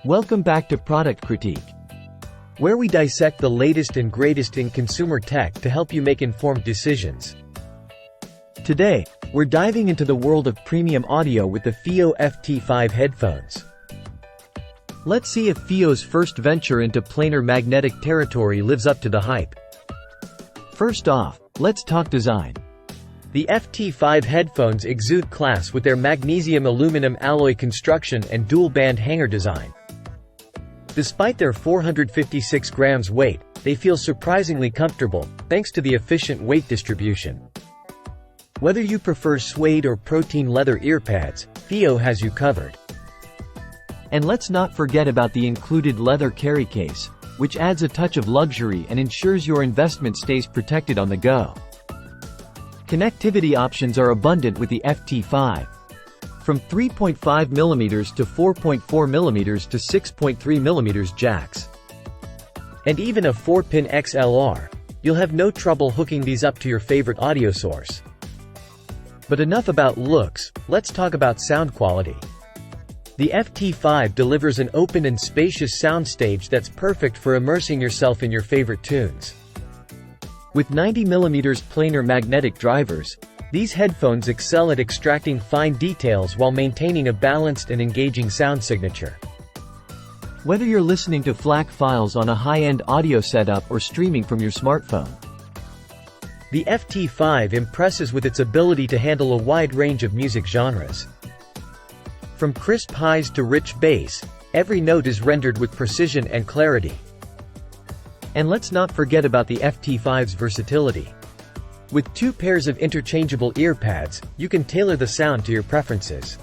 Welcome back to Product Critique, where we dissect the latest and greatest in consumer tech to help you make informed decisions. Today, we're diving into the world of premium audio with the Fiio FT5 headphones. Let's see if Fio's first venture into planar magnetic territory lives up to the hype. First off, let's talk design. The FT5 headphones exude class with their magnesium aluminum alloy construction and dual-band hanger design. Despite their 456 grams weight, they feel surprisingly comfortable, thanks to the efficient weight distribution. Whether you prefer suede or protein leather earpads, Fiio has you covered. And let's not forget about the included leather carry case, which adds a touch of luxury and ensures your investment stays protected on the go. Connectivity options are abundant with the FT5. From 3.5mm to 4.4mm to 6.3mm jacks. And even a 4-pin XLR, you'll have no trouble hooking these up to your favorite audio source. But enough about looks, let's talk about sound quality. The FT5 delivers an open and spacious soundstage that's perfect for immersing yourself in your favorite tunes. With 90mm planar magnetic drivers, these headphones excel at extracting fine details while maintaining a balanced and engaging sound signature. Whether you're listening to FLAC files on a high-end audio setup or streaming from your smartphone, the FT5 impresses with its ability to handle a wide range of music genres. From crisp highs to rich bass, every note is rendered with precision and clarity. And let's not forget about the FT5's versatility. With 2 pairs of interchangeable earpads, you can tailor the sound to your preferences.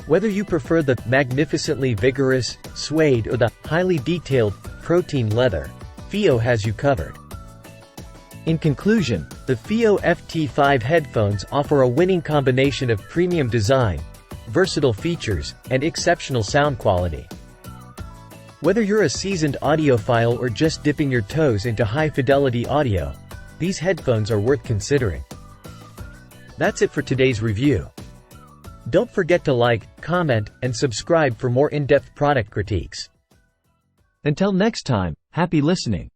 Whether you prefer the magnificently vigorous suede or the highly detailed protein leather, Fiio has you covered. In conclusion, the Fiio FT5 headphones offer a winning combination of premium design, versatile features, and exceptional sound quality. Whether you're a seasoned audiophile or just dipping your toes into high-fidelity audio, these headphones are worth considering. That's it for today's review. Don't forget to like, comment, and subscribe for more in-depth product critiques. Until next time, happy listening.